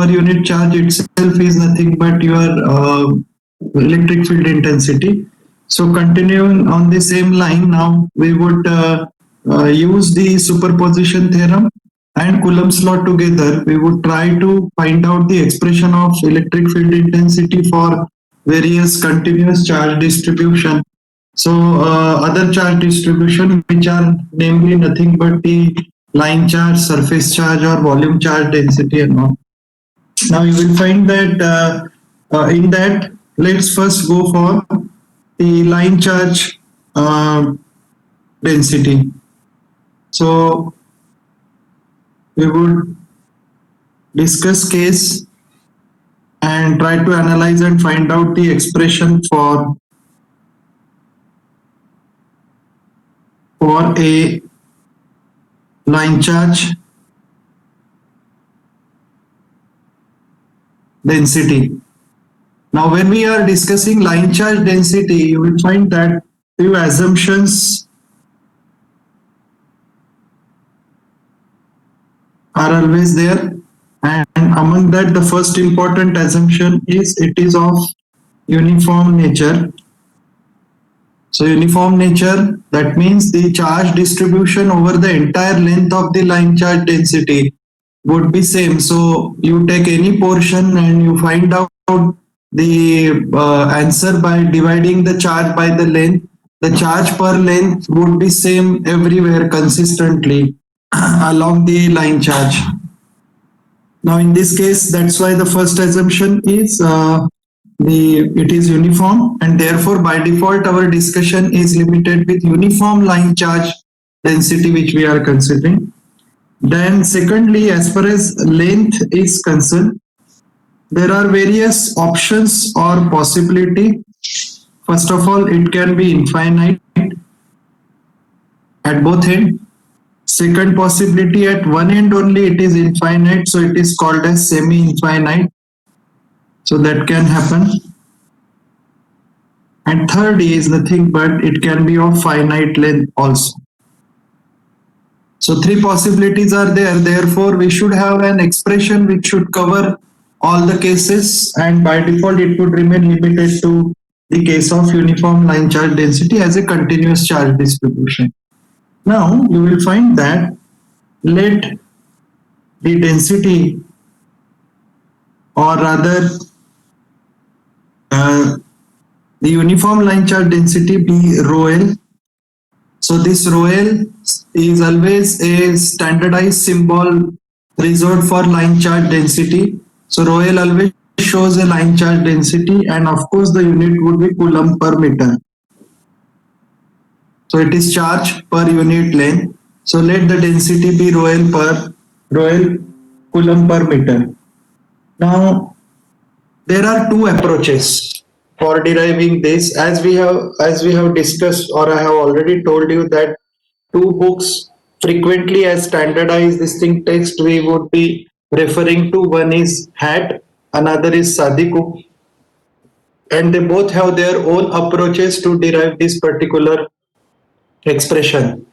per unit charge itself is nothing but your electric field intensity. So continuing on the same line, now we would use the superposition theorem and Coulomb's law together. We would try to find out the expression of electric field intensity for various continuous charge distribution. So other charge distribution, which are namely nothing but the line charge, surface charge, or volume charge density and all. Now you will find that in that, let's first go for the line charge density. So we would discuss case and try to analyze and find out the expression for a line charge density. Now, when we are discussing line charge density, you will find that few assumptions are always there, and among that, the first important assumption is it is of uniform nature. So uniform nature, that means the charge distribution over the entire length of the line charge density would be same. So you take any portion and you find out the answer by dividing the charge by the length. The charge per length would be same everywhere consistently along the line charge. Now in this case, that's why the first assumption is it is uniform, and therefore by default our discussion is limited with uniform line charge density which we are considering. Then secondly, as far as length is concerned, there are various options or possibility. First of all, it can be infinite at both ends. Second possibility, at one end only it is infinite, so it is called as semi-infinite. So that can happen. And third is nothing but it can be of finite length also. So three possibilities are there. Therefore, we should have an expression which should cover all the cases, and by default it would remain limited to the case of uniform line charge density as a continuous charge distribution. Now you will find that let the density, or rather the uniform line charge density be rho L. So this rho L is always a standardized symbol reserved for line charge density. So rho L always shows a line charge density, and of course the unit would be coulomb per meter. So it is charge per unit length. So let the density be rho L coulomb per meter. Now there are two approaches for deriving this, as we have discussed, or I have already told you that two books frequently as standardized distinct text we would be referring to. One is HAT, another is Sadiku, and they both have their own approaches to derive this particular expression.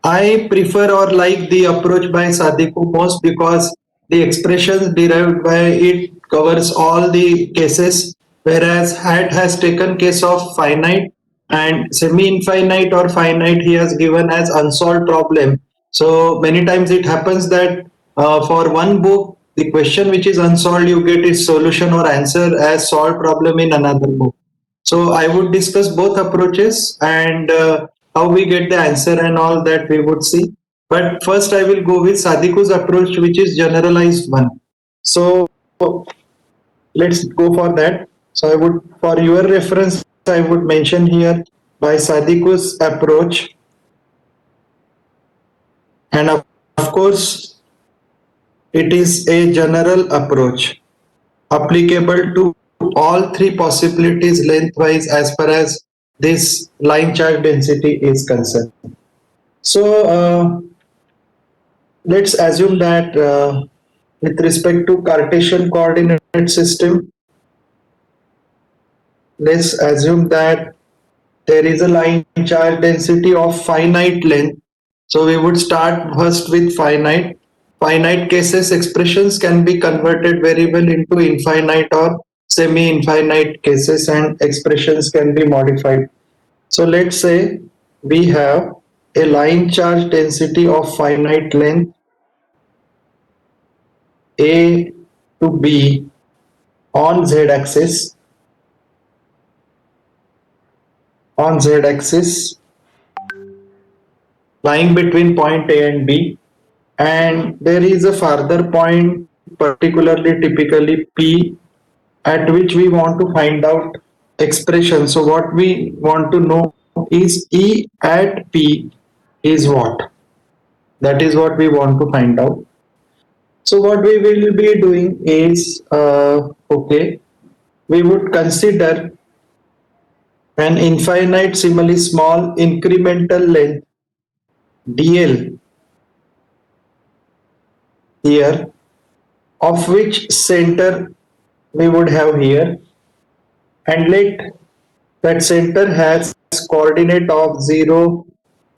I prefer or like the approach by Sadiku most because the expressions derived by it covers all the cases, whereas HAT has taken case of finite, and semi-infinite or finite he has given as unsolved problem. So many times it happens that for one book, the question which is unsolved, you get its solution or answer as solved problem in another book. So I would discuss both approaches, and how we get the answer and all that we would see. But first I will go with Sadiku's approach, which is generalized one. So let's go for that. So I would, for your reference, I would mention here by Sadiku's approach. And of course, it is a general approach applicable to all three possibilities lengthwise as far as this line charge density is concerned. So let's assume that with respect to Cartesian coordinate system, let's assume that there is a line charge density of finite length. So we would start first with finite. finite cases expressions can be converted very well into infinite or semi-infinite cases, and expressions can be modified. So let's say we have a line charge density of finite length A to B on z-axis lying between point A and B, and there is a further point, particularly typically P, at which we want to find out expression. So what we want to know is E at P is what? That is what we want to find out. So what we will be doing is, okay, we would consider an infinitesimally small incremental length dl here, of which center we would have here, and let that center has coordinate of 0,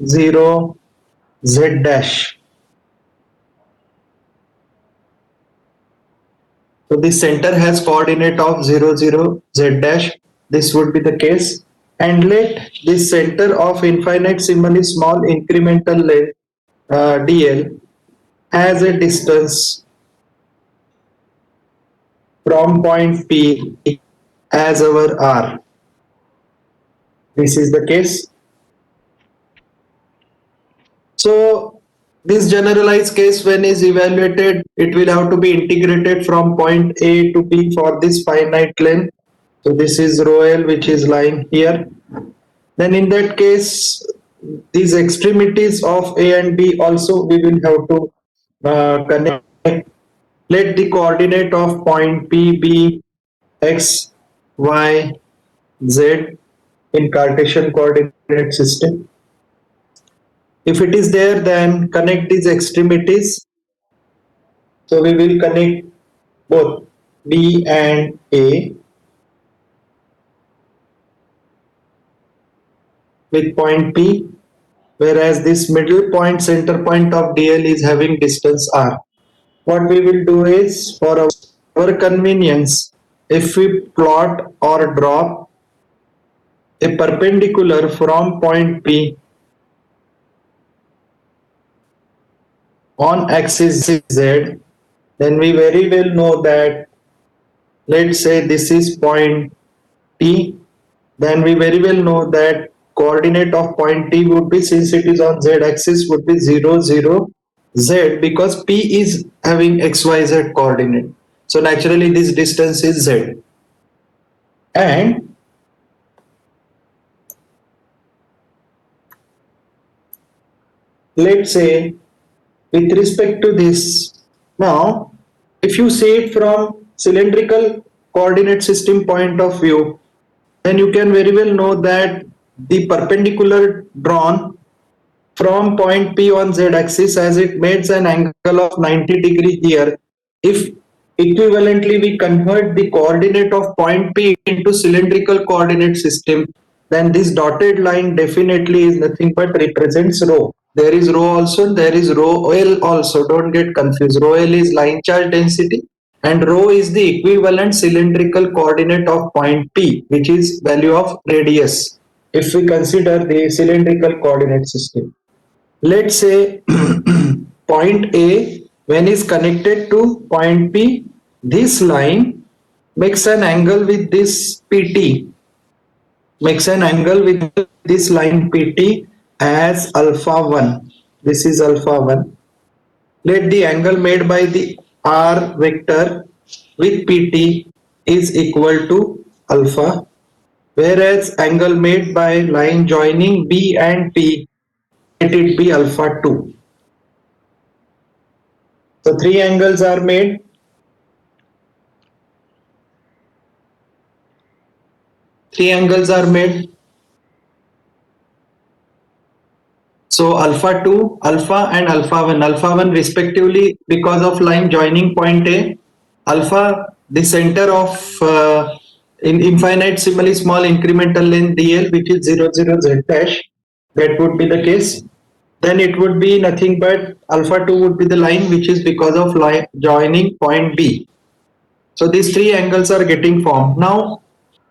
0, z dash. So the center has coordinate of 0, 0, z dash. This would be the case. And let the center of infinitesimally small incremental length dl has a distance from point P as our r. This is the case. So this generalized case, when is evaluated, it will have to be integrated from point A to B for this finite length. So this is rho L, which is lying here. Then in that case, these extremities of A and B also we will have to connect. Let the coordinate of point P be x, y, z in Cartesian coordinate system. If it is there, then connect these extremities. So we will connect both B and A with point P, whereas this middle point, center point of DL is having distance R. What we will do is, for our convenience, if we plot or draw a perpendicular from point P on axis Z, then we very well know that, let's say this is point T, then we very well know that coordinate of point T would be, since it is on Z axis, would be 0, 0, Z, because P is having XYZ coordinate. So naturally this distance is Z. And let's say with respect to this, now if you see it from cylindrical coordinate system point of view, then you can very well know that the perpendicular drawn from point P on Z axis, as it makes an angle of 90 degree here, if equivalently we convert the coordinate of point P into cylindrical coordinate system, then this dotted line definitely is nothing but represents rho. There is rho also, there is rho L also, don't get confused. Rho L is line charge density and rho is the equivalent cylindrical coordinate of point P, which is value of radius, if we consider the cylindrical coordinate system. Let's say point A, when is connected to point P, this line makes an angle with this PT, makes an angle with this line PT as alpha 1. This is alpha 1. Let the angle made by the R vector with PT is equal to alpha, whereas angle made by line joining B and P, let it be alpha 2. So three angles are made. Three angles are made. So alpha 2, alpha and alpha 1 respectively, because of line joining point A. Alpha, the center of in infinitesimally small incremental length dl, which is 0, 0, z dash. That would be the case. then it would be nothing but alpha 2 would be the line which is because of line joining point B. So these three angles are getting formed. Now,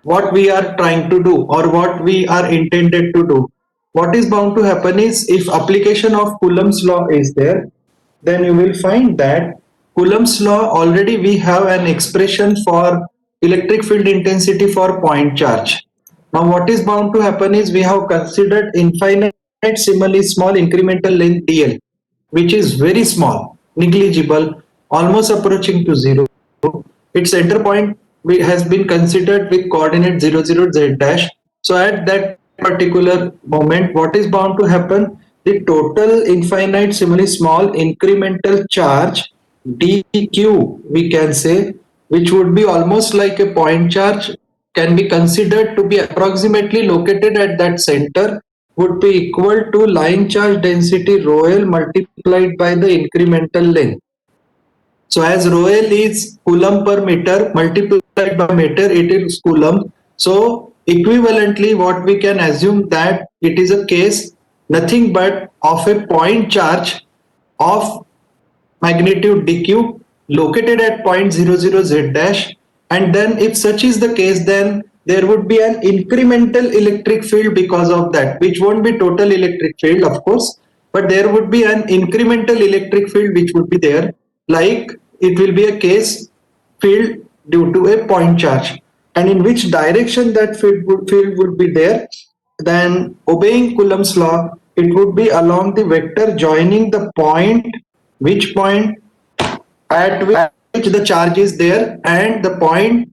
what we are trying to do or what we are intended to do, what is bound to happen is if application of Coulomb's law is there, then you will find that Coulomb's law already we have an expression for electric field intensity for point charge. Now what is bound to happen is we have considered infinite similarly small incremental length dl, which is very small, negligible, almost approaching to zero. Its center point has been considered with coordinate 00 z dash. So at that particular moment, what is bound to happen? The total infinite similarly small incremental charge dq, we can say, which would be almost like a point charge, can be considered to be approximately located at that center, would be equal to line charge density rho L multiplied by the incremental length. So as rho L is coulomb per meter multiplied by meter, it is coulomb. So equivalently, what we can assume that it is a case nothing but of a point charge of magnitude dq located at point 00 z dash, and then if such is the case, then there would be an incremental electric field because of that, which won't be total electric field of course, but there would be an incremental electric field which would be there, like it will be a case field due to a point charge. And in which direction that field would be there, then obeying Coulomb's law, it would be along the vector joining the point, which point at which the charge is there, and the point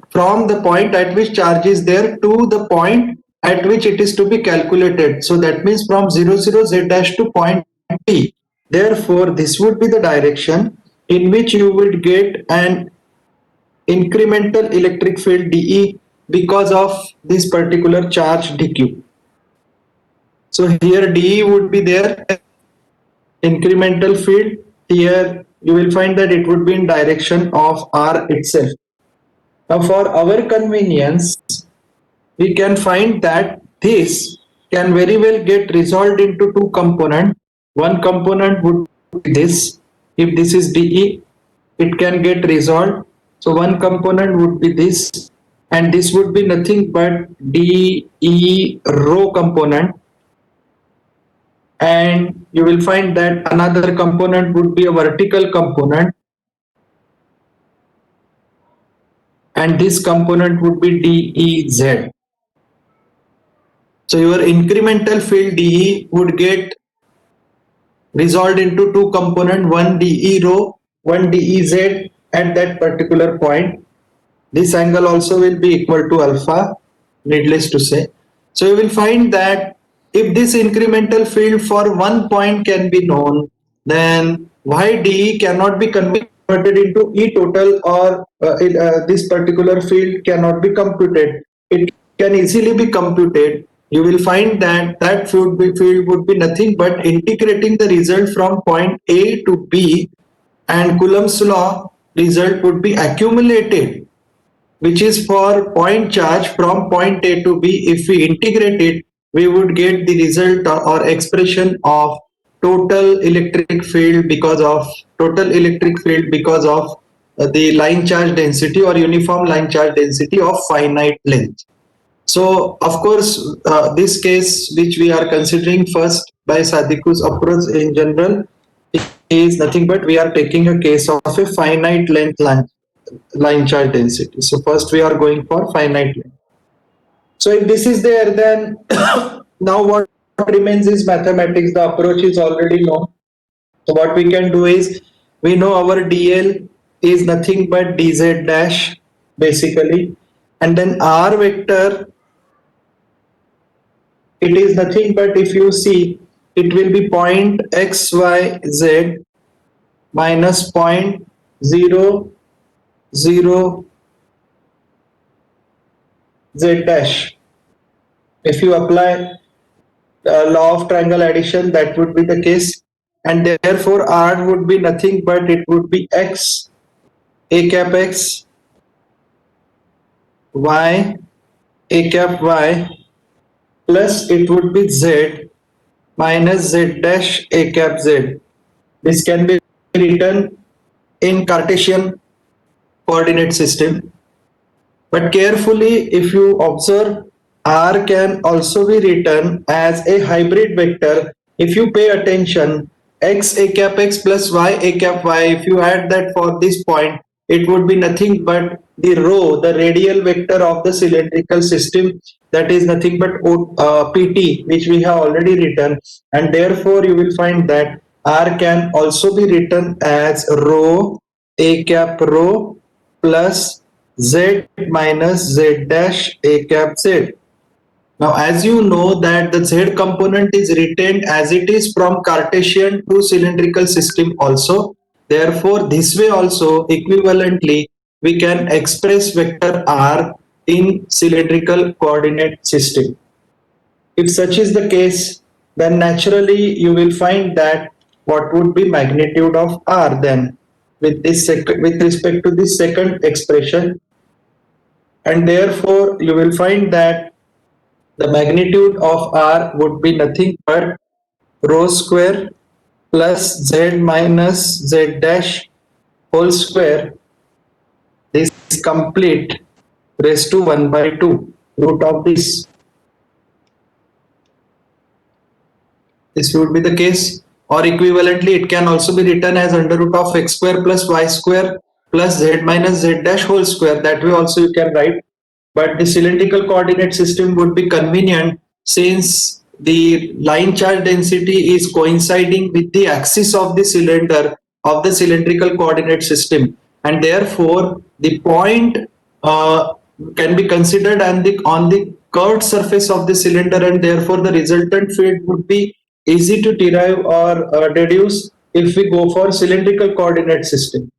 from the point at which charge is there to the point at which it is to be calculated. So that means from 00 z dash to point P. Therefore, this would be the direction in which you would get an incremental electric field dE because of this particular charge dq. So here dE would be there, incremental field. Here you will find that it would be in direction of R itself. Now for our convenience, we can find that this can very well get resolved into two components. One component would be this. If this is dE, it can get resolved. So one component would be this, and this would be nothing but dE rho component. And you will find that another component would be a vertical component, and this component would be dEz. So your incremental field dE would get resolved into two components, one dE rho, one dEz at that particular point. This angle also will be equal to alpha, needless to say. So you will find that if this incremental field for one point can be known, then why dE cannot be converted into E total, or this particular field cannot be computed. It can easily be computed. You will find that that field would be nothing but integrating the result from point A to B, and Coulomb's law result would be accumulated, which is for point charge from point A to B. If we integrate it, we would get the result or expression of total electric field because of the line charge density or uniform line charge density of finite length. So of course, this case which we are considering first by Sadiku's approach in general is nothing but we are taking a case of a finite length line charge density. So first we are going for finite length. So if this is there, then now what remains is mathematics. The approach is already known. So what we can do is, we know our dl is nothing but dz dash basically, and then r vector, it is nothing but, if you see, it will be point xyz minus point 0 0 z dash. If you apply law of triangle addition, that would be the case, and therefore r would be nothing but it would be x a cap x y a cap y plus it would be z minus z dash a cap z. This can be written in Cartesian coordinate system. But carefully, if you observe, R can also be written as a hybrid vector. If you pay attention, x a cap x plus y a cap y, if you add that for this point, it would be nothing but the rho, the radial vector of the cylindrical system, that is nothing but pt, which we have already written. And therefore, you will find that R can also be written as rho a cap rho plus z minus z dash a cap z. Now, as you know that the z component is retained as it is from Cartesian to cylindrical system also. Therefore, this way also equivalently we can express vector r in cylindrical coordinate system. If such is the case, then naturally you will find that what would be magnitude of r then with with respect to this second expression, and therefore you will find that the magnitude of r would be nothing but rho square plus z minus z dash whole square, this complete raised to 1 by 2 root of this would be the case. Or equivalently it can also be written as under root of x square plus y square plus z minus z dash whole square, that way also you can write. But the cylindrical coordinate system would be convenient since the line charge density is coinciding with the axis of the cylinder of the cylindrical coordinate system, and therefore the point uh, can be considered on the curved surface of the cylinder, and therefore the resultant field would be easy to derive or deduce if we go for cylindrical coordinate system.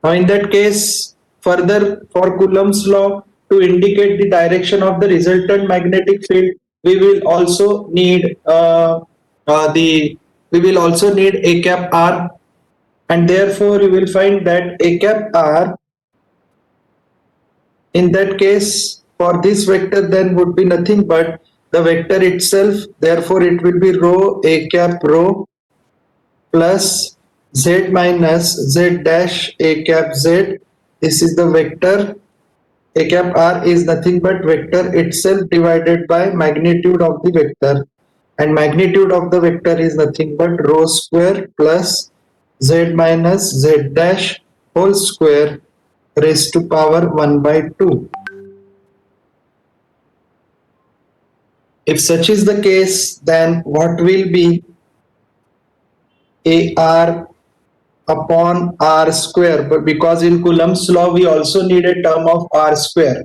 Now, in that case, further for Coulomb's law, to indicate the direction of the resultant magnetic field, we will also need the we will also need a cap r, and therefore you will find that a cap r in that case for this vector then would be nothing but the vector itself. Therefore, it will be rho a cap rho plus z minus z dash a cap z. This is the vector. A cap r is nothing but vector itself divided by magnitude of the vector, and magnitude of the vector is nothing but rho square plus z minus z dash whole square raised to power 1 by 2. If such is the case, then what will be ar upon r square? But because in Coulomb's law we also need a term of r square,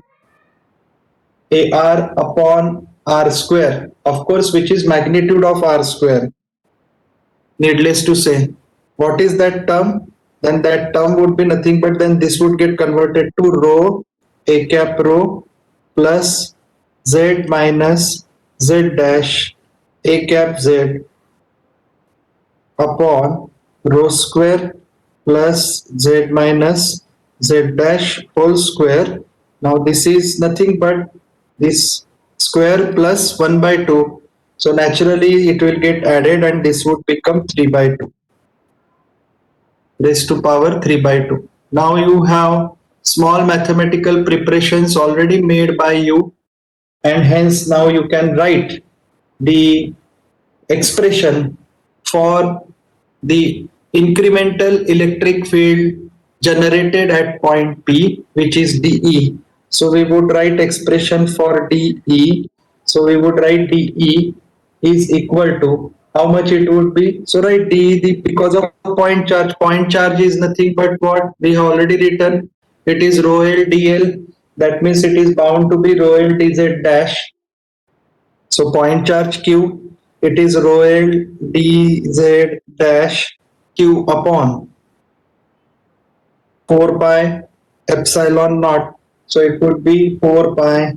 ar upon r square, of course, which is magnitude of r square. Needless to say, what is that term? Then that term would be nothing but then this would get converted to rho a cap rho plus z minus z dash a cap z upon rho square plus z minus z dash whole square. Now this is nothing but this square plus 1 by 2. So naturally it will get added and this would become 3 by 2 raised to power 3 by 2. Now you have small mathematical preparations already made by you, and hence now you can write the expression for the incremental electric field generated at point P, which is dE. So we would write expression for dE. So we would write dE is equal to how much it would be. So write dE, because of point charge is nothing but what we have already written. It is rho L dL. That means it is bound to be rho L dz dash. So point charge q, it is rho L dz dash q upon 4 pi epsilon naught. So it would be 4 pi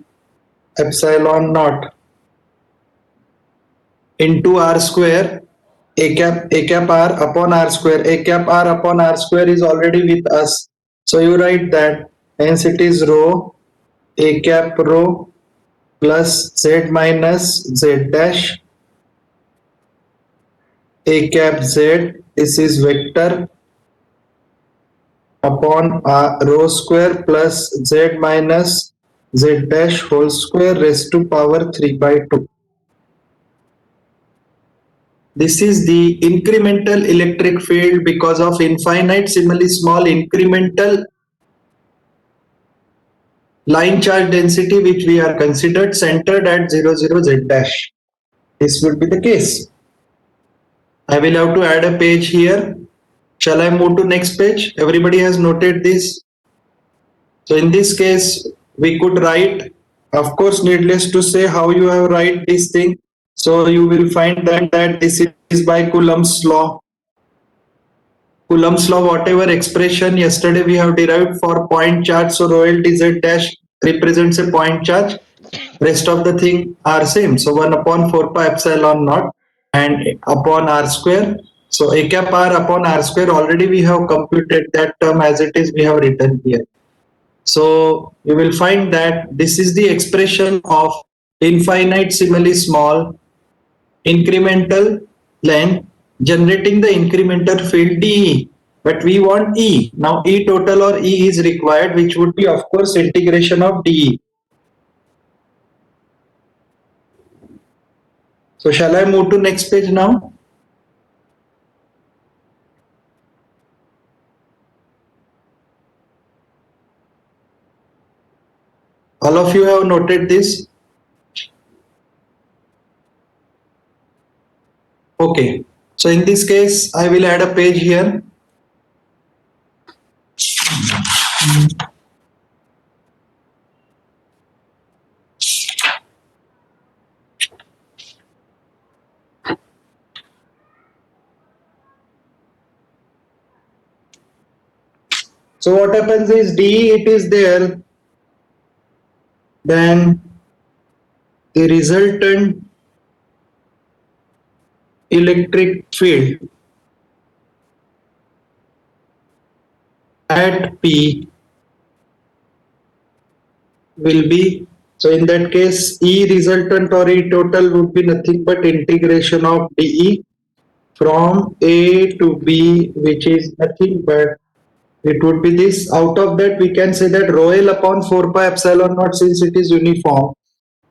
epsilon naught into r square a cap r upon r square. A cap r upon r square is already with us. So you write that, hence it is rho a cap rho plus z minus z dash a cap z, this is vector upon rho square plus z minus z dash whole square raised to power 3 by 2. This is the incremental electric field because of infinitesimally small incremental line charge density which we are considered centered at 0, 0 z dash. This would be the case. I will have to add a page here. Shall I move to next page? Everybody has noted this. So in this case, we could write, of course, needless to say how you have write this thing. So you will find that this is by Coulomb's law. Coulomb's law, whatever expression yesterday we have derived for point charge, so rho L dz dash represents a point charge. Rest of the thing are same. So 1 upon 4 pi epsilon naught and upon r square. So a cap r upon r square, already we have computed that term as it is, we have written here. So you will find that this is the expression of infinitesimally small incremental length generating the incremental field dE. But we want E. Now E total or E is required, which would be of course integration of dE. So shall I move to next page now? All of you have noted this? Okay. So in this case, I will add a page here. So what happens is dE, it is there, then the resultant electric field at P will be, so in that case E resultant or E total would be nothing but integration of dE from A to B, which is nothing but it would be this. Out of that we can say that rho L upon 4 pi epsilon naught, since it is uniform,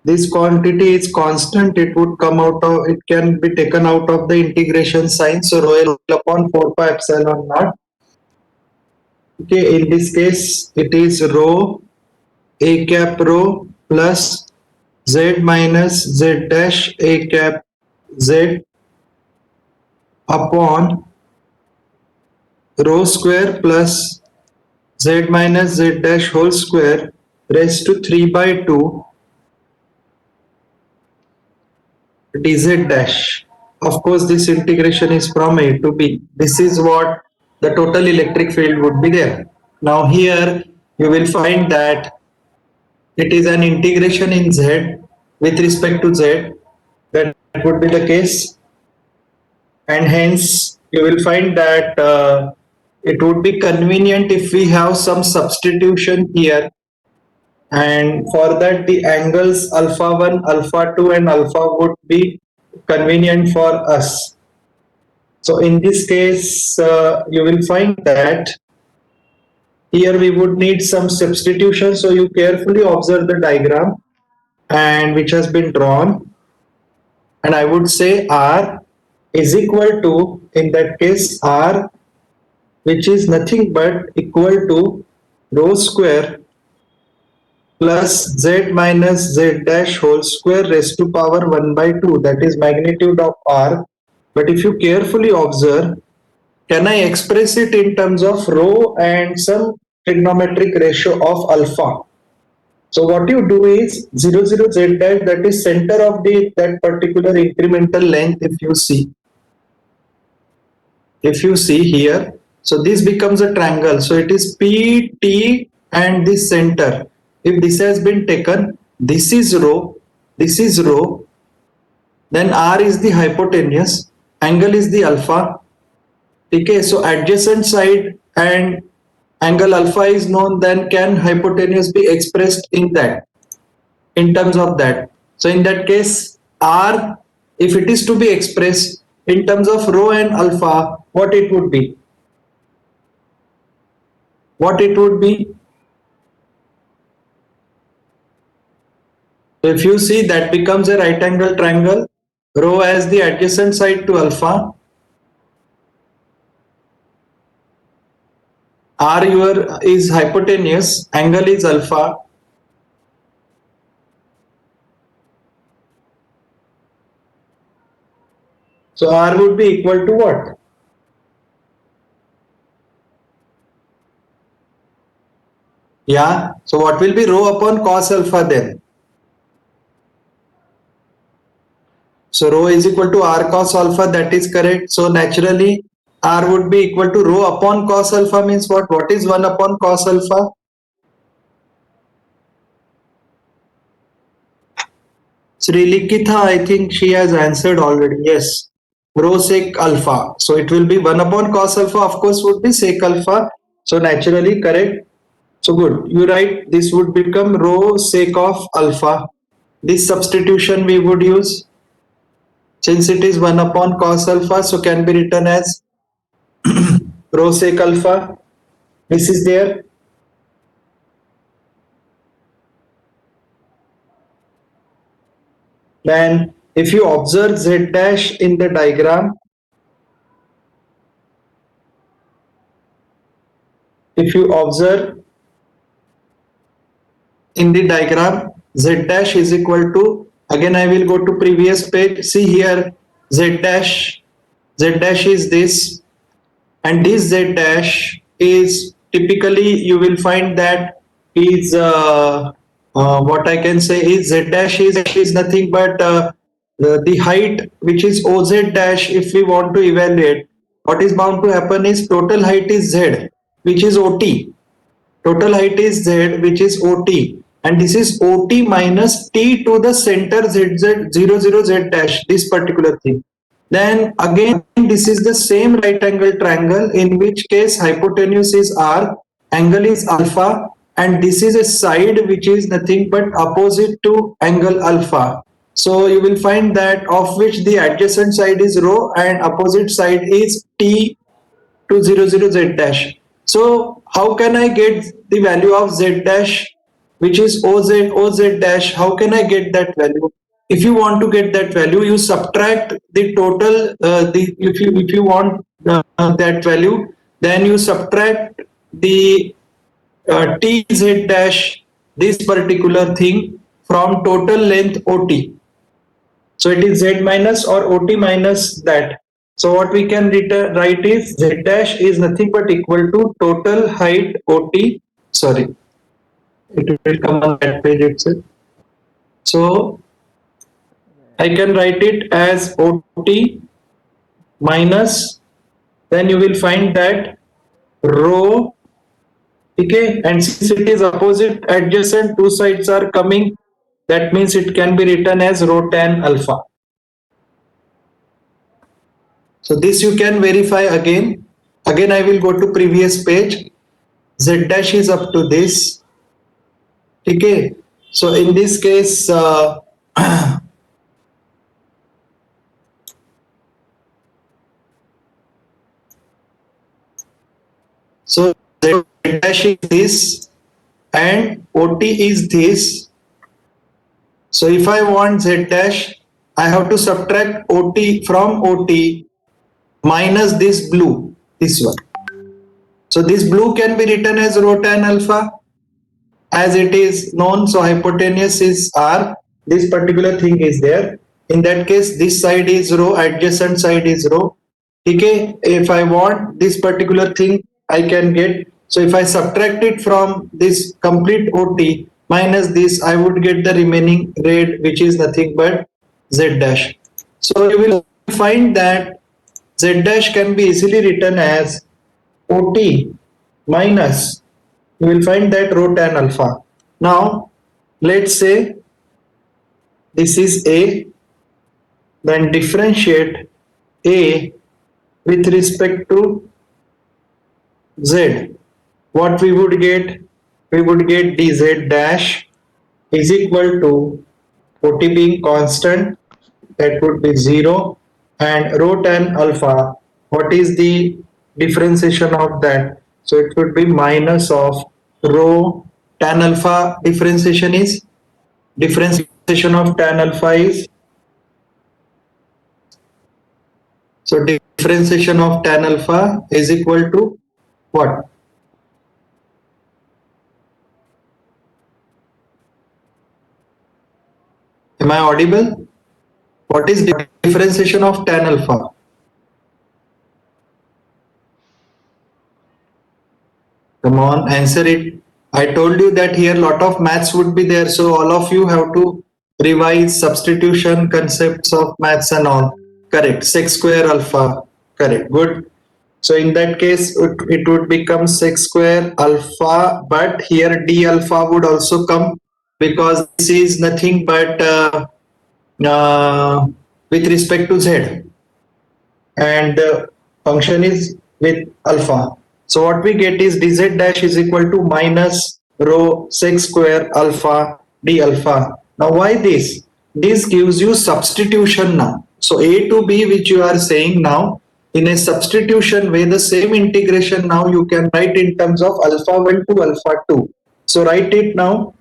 this quantity is constant, it would come out of, it can be taken out of the integration sign. So rho L upon 4 pi epsilon naught. Okay, in this case it is rho a cap rho plus z minus z dash a cap z upon rho square plus z minus z dash whole square raised to 3 by 2 dz dash. Of course, this integration is from A to B. This is what the total electric field would be there. Now here you will find that it is an integration in Z with respect to Z. That would be the case. And hence you will find that it would be convenient if we have some substitution here, and for that the angles alpha 1, alpha 2 and alpha would be convenient for us. So in this case you will find that here we would need some substitution, so you carefully observe the diagram and which has been drawn, and I would say R is equal to, in that case R, which is nothing but equal to rho square plus z minus z dash whole square raised to power 1 by 2, that is magnitude of R. But if you carefully observe, can I express it in terms of rho and some trigonometric ratio of alpha? So what you do is 0, 0 z dash, that is center of the that particular incremental length. If you see here, so this becomes a triangle. So it is P, T and this center. If this has been taken, this is rho, then R is the hypotenuse, angle is the alpha. Okay, so adjacent side and angle alpha is known, then can hypotenuse be expressed in that, in terms of that. So in that case R, if it is to be expressed, in terms of rho and alpha, what it would be? What it would be? If you see, that becomes a right angle triangle, rho as the adjacent side to alpha, r your is hypotenuse, angle is alpha. So r would be equal to what? Yeah, so what will be rho upon cos alpha then? So rho is equal to r cos alpha, that is correct. So naturally r would be equal to rho upon cos alpha means what? What is 1 upon cos alpha? Sri Likitha, I think she has answered already. Yes, rho sec alpha. So it will be 1 upon cos alpha, of course, would be sec alpha. So naturally correct. So good. You write this would become rho sec of alpha. This substitution we would use since it is 1 upon cos alpha, so can be written as rho sec alpha. This is there. Then if you observe z dash in the diagram, if you observe in the diagram, z dash is equal to, again I will go to previous page, see here z dash is this, and this z dash is typically you will find that is what I can say is z dash is nothing but the height which is oz dash. If we want to evaluate, what is bound to happen is total height is z, which is ot. Total height is z, which is ot, and this is ot minus t to the center z0 dash, this particular thing. Then again this is the same right angle triangle, in which case hypotenuse is r, angle is alpha, and this is a side which is nothing but opposite to angle alpha. So you will find that of which the adjacent side is rho and opposite side is t to 0 z dash. So how can I get the value of z dash, which is oz dash? How can I get that value? If you want to get that value, you subtract the total. If you want that value, then you subtract the tz dash, this particular thing, from total length ot. So it is z minus or ot minus that. So what we can write is z dash is nothing but equal to total height ot. Sorry, it will come on that page itself. So I can write it as ot minus, then you will find that rho. Okay, and since it is opposite adjacent, two sides are coming, that means it can be written as rho tan alpha. So this you can verify again. Again I will go to previous page. Z dash is up to this. Okay, so in this case so Z dash is this and OT is this. So if I want Z dash, I have to subtract OT from OT minus this blue, this one. So this blue can be written as rho tan alpha, as it is known. So hypotenuse is r, this particular thing is there. In that case, this side is rho, adjacent side is rho. Okay, if I want this particular thing, I can get. So if I subtract it from this complete OT minus this, I would get the remaining rate, which is nothing but z dash. So you will find that z dash can be easily written as OT minus, you will find that rho tan alpha. Now let's say this is A, then differentiate A with respect to Z. What we would get? We would get dz dash is equal to OT being constant, that would be 0, and rho tan alpha, what is the differentiation of that? So it would be minus of rho tan alpha. Differentiation of tan alpha is, so differentiation of tan alpha is equal to what? Am I audible? What is differentiation of tan alpha? Come on, answer it. I told you that here lot of maths would be there, so all of you have to revise substitution concepts of maths and all. Correct. Sec square alpha. Correct. Good. So in that case, it would become sec square alpha, but here d alpha would also come because this is nothing but uh, with respect to z, and the function is with alpha. So what we get is dz dash is equal to minus rho sec square alpha d alpha. Now why this? This gives you substitution now. So a to b, which you are saying now, in a substitution way, the same integration now you can write in terms of alpha 1 to alpha 2. So write it now.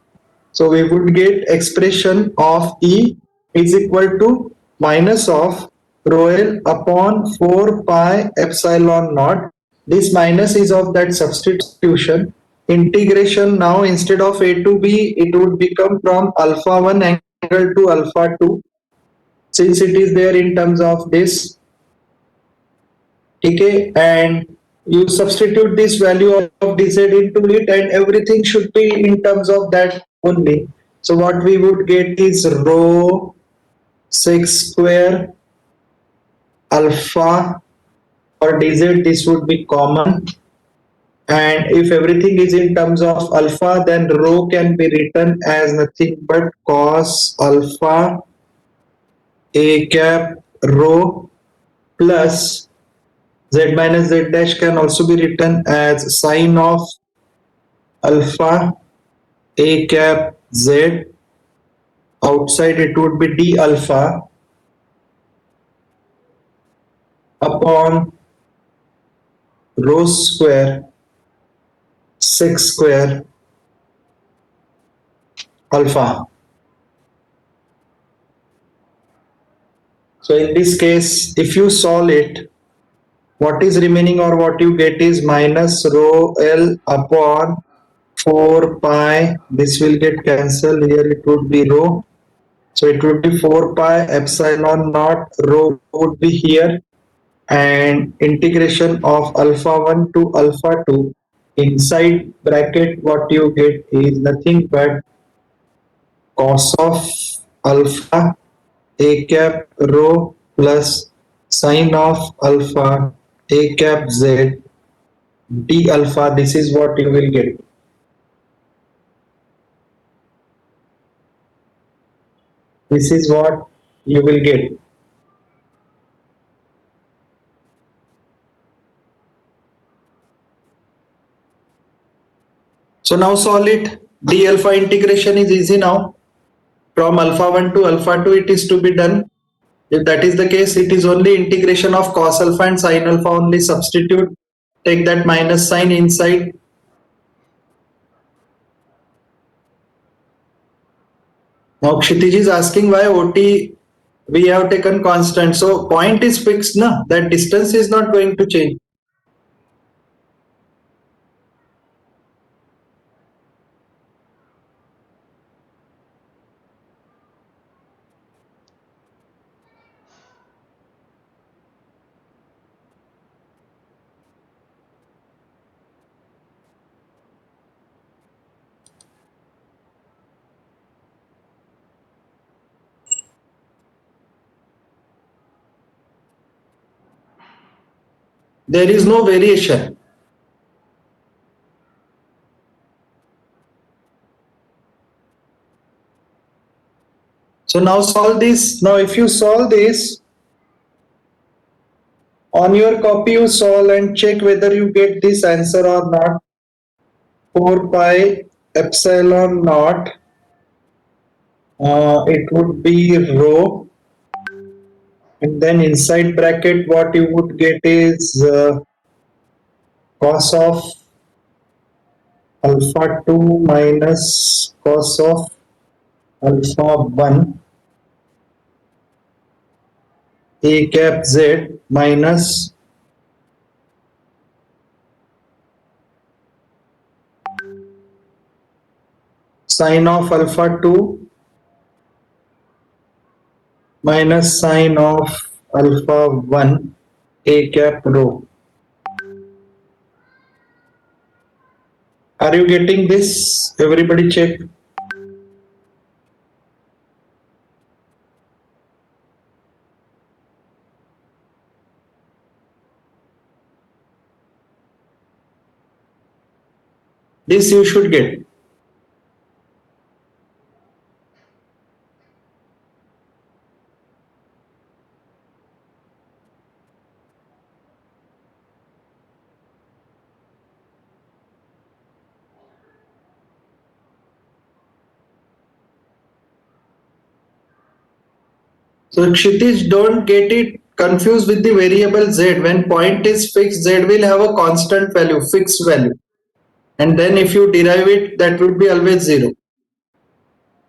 So we would get expression of E is equal to minus of rho L upon 4 pi epsilon naught. This minus is of that substitution. Integration now, instead of A to B, it would become from alpha 1 angle to alpha 2. Since it is there in terms of this, okay, and you substitute this value of dz into it, and everything should be in terms of that only. So what we would get is rho 6 square alpha or dz, this would be common, and if everything is in terms of alpha, then rho can be written as nothing but cos alpha a cap rho plus z minus z dash can also be written as sine of alpha a cap z. Outside it would be d alpha upon rho square 6 square alpha. So in this case, if you solve it, what is remaining or what you get is minus rho L upon 4 pi. This will get cancelled. Here it would be rho. So it would be 4 pi epsilon naught, rho would be here, and integration of alpha 1 to alpha 2. Inside bracket, what you get is nothing but cos of alpha a cap rho plus sine of alpha a cap z d alpha. This is what you will get. This is what you will get. So now solve it. D alpha integration is easy now. From alpha 1 to alpha 2 it is to be done. If that is the case, it is only integration of cos alpha and sin alpha only. Substitute. Take that minus sign inside. Now Kshitij is asking why OT we have taken constant. So point is fixed, na? That distance is not going to change. There is no variation. So now solve this. Now if you solve this, on your copy you solve and check whether you get this answer or not. 4 pi epsilon naught, it would be rho And then inside bracket, what you would get is cos of alpha 2 minus cos of alpha 1 a cap z minus sine of alpha 2 minus sine of alpha 1 a cap rho. Are you getting this? Everybody check. This you should get. So Kshitish, don't get it confused with the variable z. When point is fixed, z will have a constant value, fixed value. And then if you derive it, that would be always 0.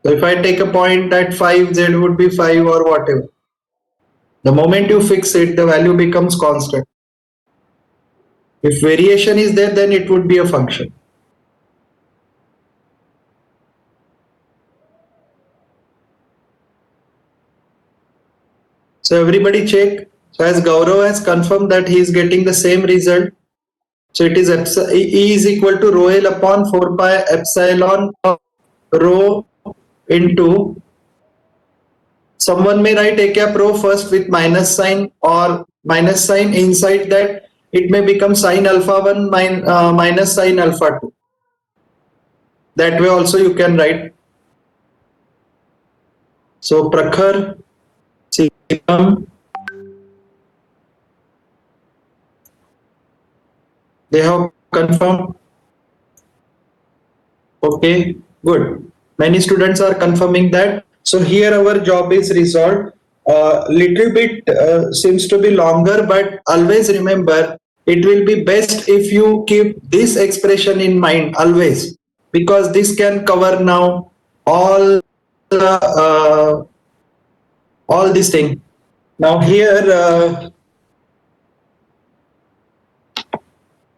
So if I take a point at 5, z would be 5 or whatever. The moment you fix it, the value becomes constant. If variation is there, then it would be a function. So everybody check. So as Gaurav has confirmed that he is getting the same result. So it is E is equal to rho L upon 4 pi epsilon rho into, someone may write a cap rho first with minus sign or minus sign, inside that it may become sine alpha 1 minus sine alpha 2. That way also you can write. So Prakhar, Sikam, they have confirmed. Okay, good. Many students are confirming that. So here our job is resolved. Little bit seems to be longer, but always remember it will be best if you keep this expression in mind always, because this can cover now all these things. Now here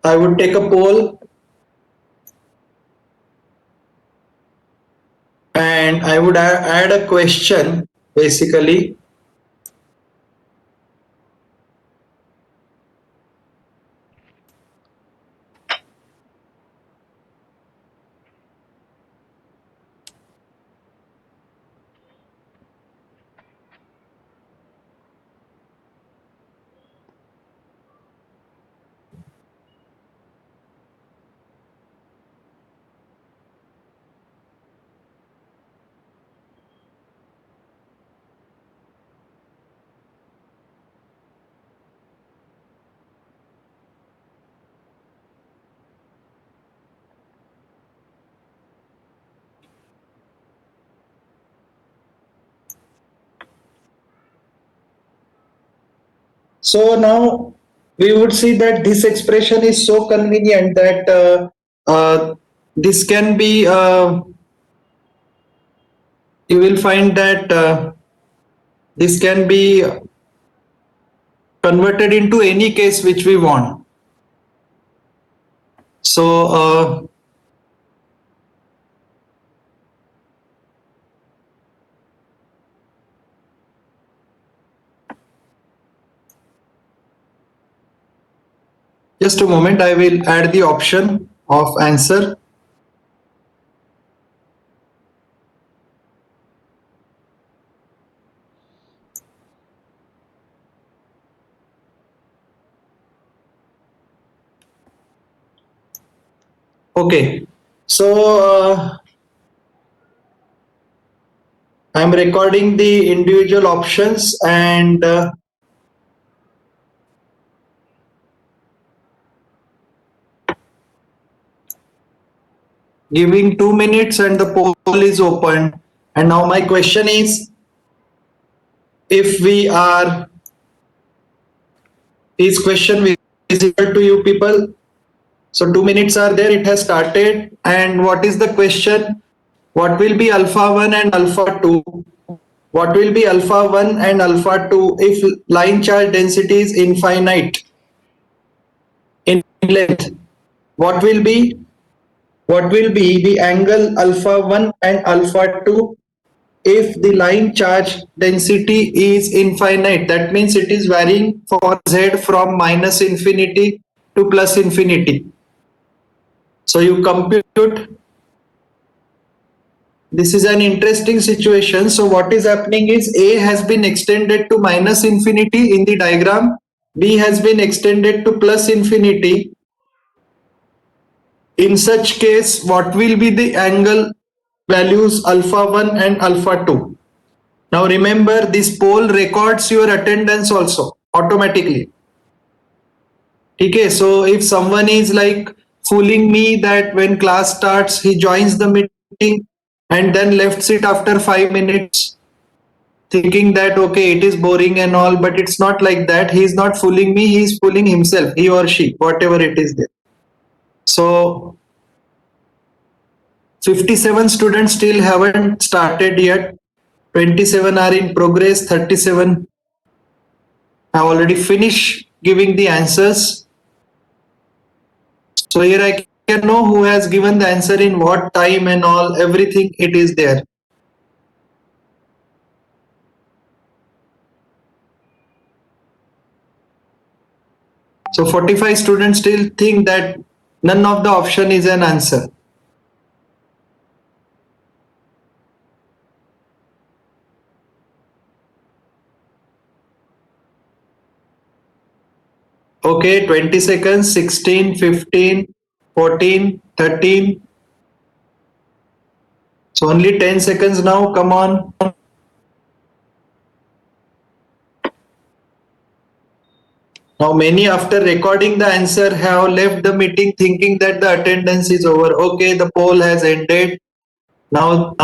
I would take a poll and I would add a question basically. So now we would see that this expression is so convenient that this can be, you will find that this can be converted into any case which we want. So just a moment, I will add the option of answer. Okay, so I'm recording the individual options and giving 2 minutes and the poll is open. And now my question is, if we are Is question visible to you people? So 2 minutes are there, it has started. And what is the question? What will be alpha 1 and alpha 2? What will be alpha 1 and alpha 2 if line charge density is infinite in length? What will be the angle alpha 1 and alpha 2 if the line charge density is infinite? That means it is varying for z from minus infinity to plus infinity. So you compute. This is an interesting situation. So what is happening is A has been extended to minus infinity in the diagram. B has been extended to plus infinity. In such case, what will be the angle values alpha 1 and alpha 2? Now remember, this poll records your attendance also automatically. Okay, so if someone is like fooling me that when class starts, he joins the meeting and then left it after 5 minutes, thinking that okay, it is boring and all, but it's not like that. He is not fooling me, he is fooling himself, he or she, whatever it is there. So 57 students still haven't started yet. 27 are in progress. 37 have already finished giving the answers. So here I can know who has given the answer in what time and all, everything it is there. So 45 students still think that none of the option is an answer. Okay, 20 seconds, 16, 15, 14, 13. So only 10 seconds now, come on. Now many after recording the answer have left the meeting thinking that the attendance is over. Okay, the poll has ended. Now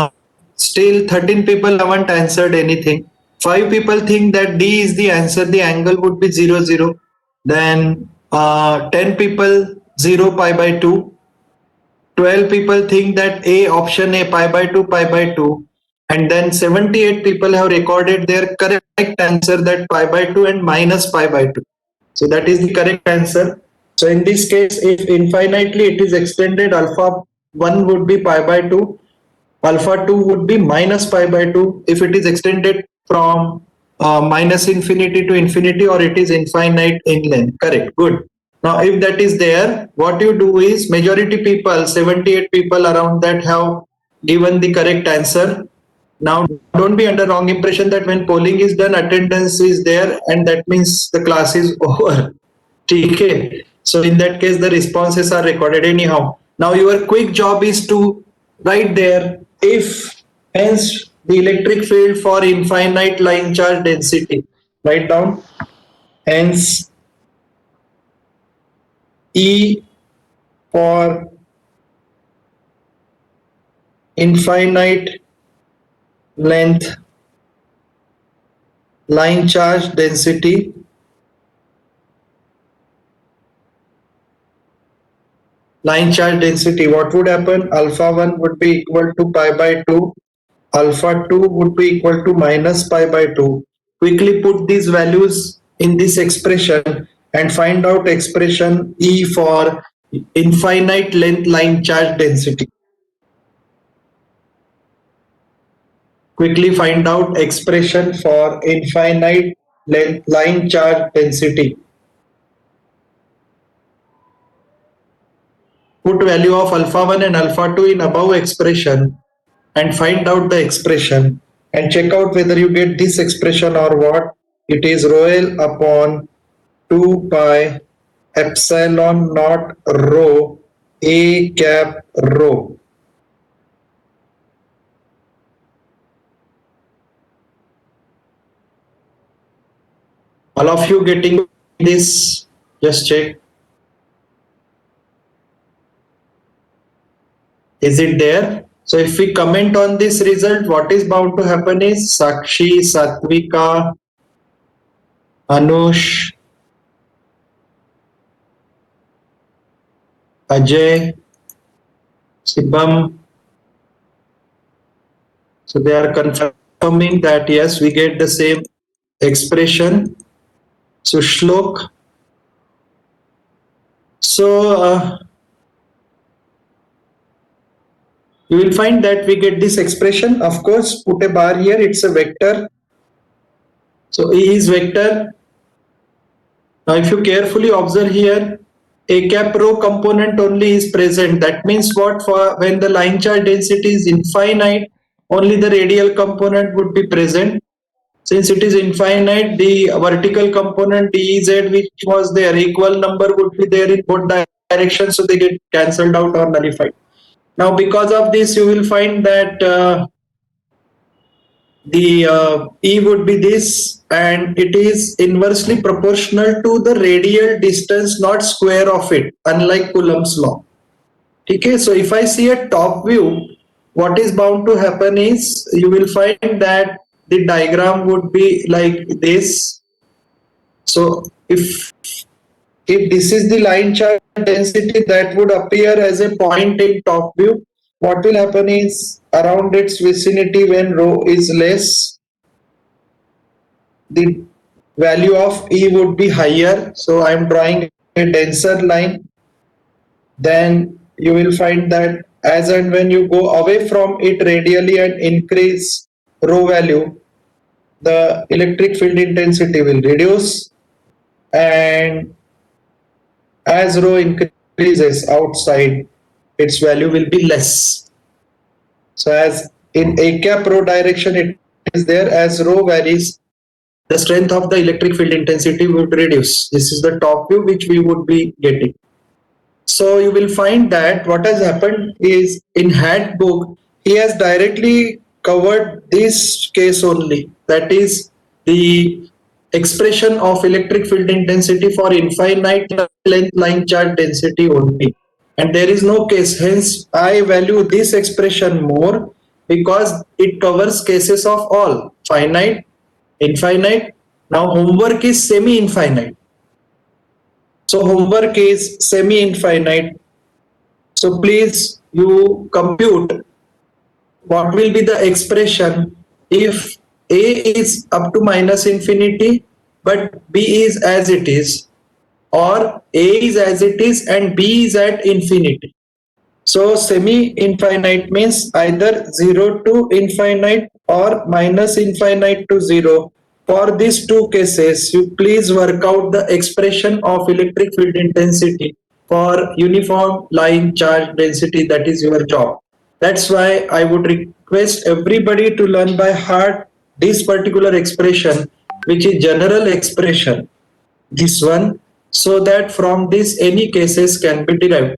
still 13 people haven't answered anything. 5 people think that D is the answer, the angle would be 0, 0. Then 10 people 0 pi by 2. 12 people think that A, option A, pi by 2, pi by 2. And then 78 people have recorded their correct answer, that pi by 2 and minus pi by 2. So that is the correct answer. So in this case, if infinitely it is extended, alpha 1 would be pi by 2, alpha 2 would be minus pi by 2 if it is extended from minus infinity to infinity, or it is infinite in length. Correct, good. Now if that is there, what you do is, majority people, 78 people around that, have given the correct answer. Now don't be under wrong impression that when polling is done, attendance is there and that means the class is over. Okay. So in that case, the responses are recorded anyhow. Now your quick job is to write there, if hence the electric field for infinite line charge density. Write down, hence E for infinite length line charge density what would happen? Alpha 1 would be equal to pi by 2, alpha 2 would be equal to minus pi by 2. Quickly put these values in this expression and find out expression E for infinite length line charge density. Quickly find out expression for infinite length line charge density. Put value of alpha 1 and alpha 2 in above expression and find out the expression and check out whether you get this expression or what. It is rho L upon 2 pi epsilon naught rho A cap rho. All of you getting this? Just check. Is it there? So if we comment on this result, what is bound to happen is Sakshi, Satvika, Anush, Ajay, Sibam. So they are confirming that yes, we get the same expression. So Shlok. So you will find that we get this expression. Of course, put a bar here. It's a vector. So E is vector. Now, if you carefully observe here, a cap rho component only is present. That means what? For when the line charge density is infinite, only the radial component would be present. Since it is infinite, the vertical component dz, which was there, equal number would be there in both directions, so they get cancelled out or nullified. Now, because of this, you will find that the E would be this, and it is inversely proportional to the radial distance, not square of it, unlike Coulomb's law. Okay, so if I see a top view, what is bound to happen is you will find that the diagram would be like this. So if this is the line charge density that would appear as a point in top view, what will happen is around its vicinity when rho is less, the value of E would be higher. So I am drawing a denser line. Then you will find that as and when you go away from it radially and increase rho value, the electric field intensity will reduce, and as rho increases outside, its value will be less. So as in a cap rho direction it is there, as rho varies, the strength of the electric field intensity would reduce. This is the top view which we would be getting. So you will find that what has happened is in Hatt book, he has directly covered this case only. That is the expression of electric field intensity for infinite length line charge density only. And there is no case. Hence, I value this expression more because it covers cases of all finite, infinite. Now homework is semi-infinite. So homework is semi-infinite. So please you compute what will be the expression if A is up to minus infinity but B is as it is, or A is as it is and B is at infinity. So semi-infinite means either 0 to infinite or minus infinite to 0. For these two cases, you please work out the expression of electric field intensity for uniform line charge density. That is your job. That's why I would request everybody to learn by heart this particular expression, which is general expression, this one, so that from this any cases can be derived.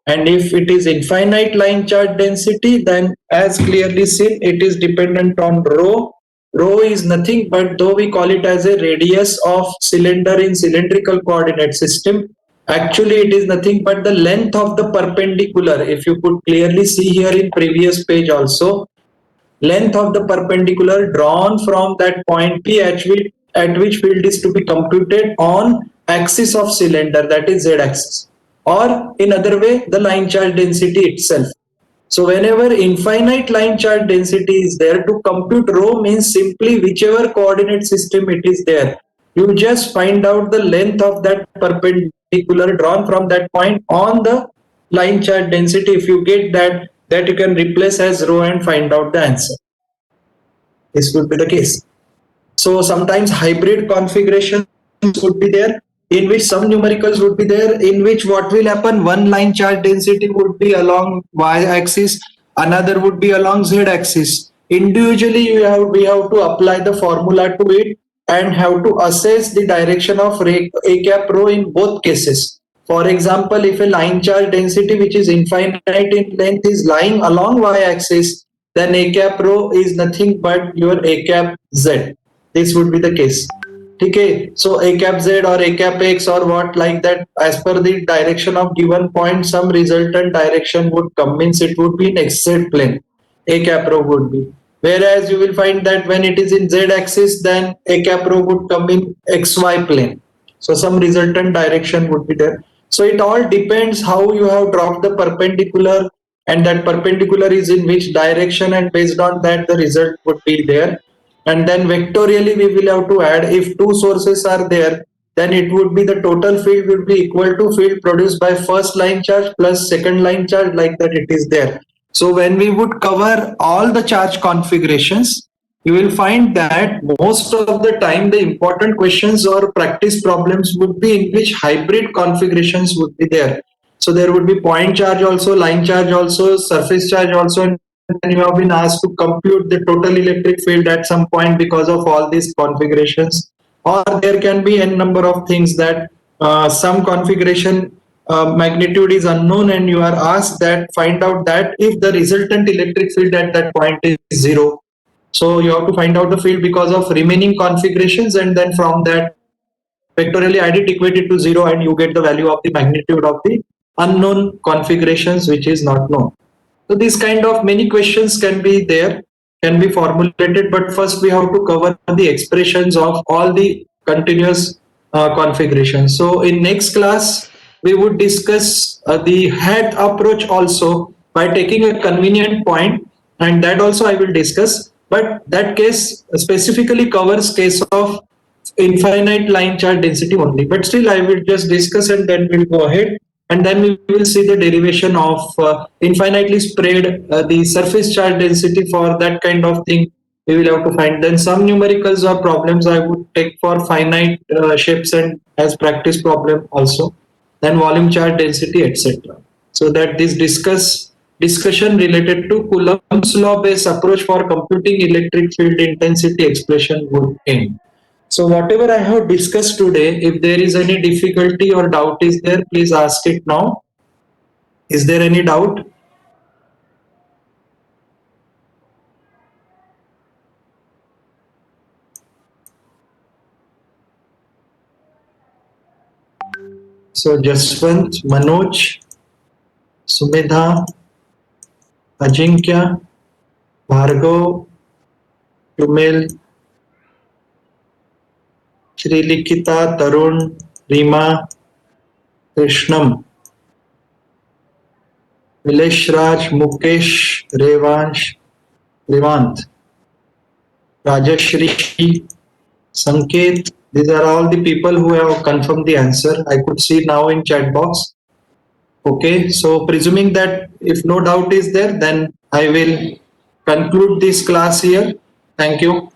And if it is infinite line charge density, then as clearly seen, it is dependent on rho. Rho is nothing but, though we call it as a radius of cylinder in cylindrical coordinate system, actually it is nothing but the length of the perpendicular. If you could clearly see here in previous page also, length of the perpendicular drawn from that point P at which field is to be computed on axis of cylinder, that is Z axis, or in other way the line charge density itself. So whenever infinite line charge density is there, to compute rho means simply whichever coordinate system it is there, you just find out the length of that perpendicular drawn from that point on the line charge density. If you get that, that you can replace as rho and find out the answer. This would be the case. So sometimes hybrid configurations would be there, in which some numericals would be there, in which what will happen, one line charge density would be along y axis, another would be along z axis. Individually we have to apply the formula to it and have to assess the direction of a cap rho in both cases. For example, if a line charge density which is infinite in length is lying along y axis, then a cap rho is nothing but your a cap z. This would be the case. Okay, so a cap z or a cap x or what like that, as per the direction of given point, some resultant direction would come, means it would be in xz plane, a cap rho would be. Whereas you will find that when it is in z axis, then a cap rho would come in xy plane. So some resultant direction would be there. So it all depends how you have dropped the perpendicular, and that perpendicular is in which direction, and based on that the result would be there. And then vectorially we will have to add, if two sources are there, then it would be the total field would be equal to field produced by first line charge plus second line charge, like that it is there. So when we would cover all the charge configurations, you will find that most of the time the important questions or practice problems would be in which hybrid configurations would be there. So there would be point charge also, line charge also, surface charge also, and then you have been asked to compute the total electric field at some point because of all these configurations. Or there can be n number of things that some configuration magnitude is unknown, and you are asked that find out that if the resultant electric field at that point is zero, so you have to find out the field because of remaining configurations, and then from that vectorially add it, equate it to zero, and you get the value of the magnitude of the unknown configurations which is not known. So these kind of many questions can be there, can be formulated, but first we have to cover the expressions of all the continuous configurations. So in next class we would discuss the head approach also by taking a convenient point, and that also I will discuss, but that case specifically covers case of infinite line charge density only. But still I will just discuss, and then we'll go ahead, and then we will see the derivation of infinitely spread the surface charge density. For that kind of thing we will have to find. Then some numericals or problems I would take for finite shapes and as practice problem also, then volume charge density, etc. So that this discussion related to Coulomb's law based approach for computing electric field intensity expression would end. So whatever I have discussed today, if there is any difficulty or doubt is there, please ask it now. Is there any doubt? So Jaswant, Manoj, Sumedha, Ajinkya, Bhargav, Tumil, Srilikita, Tarun, Rima, Krishnam, Vilesh Raj, Mukesh, Revansh, Revant, Rajashri, Sanket. These are all the people who have confirmed the answer. I could see now in chat box. Okay, so presuming that if no doubt is there, then I will conclude this class here. Thank you.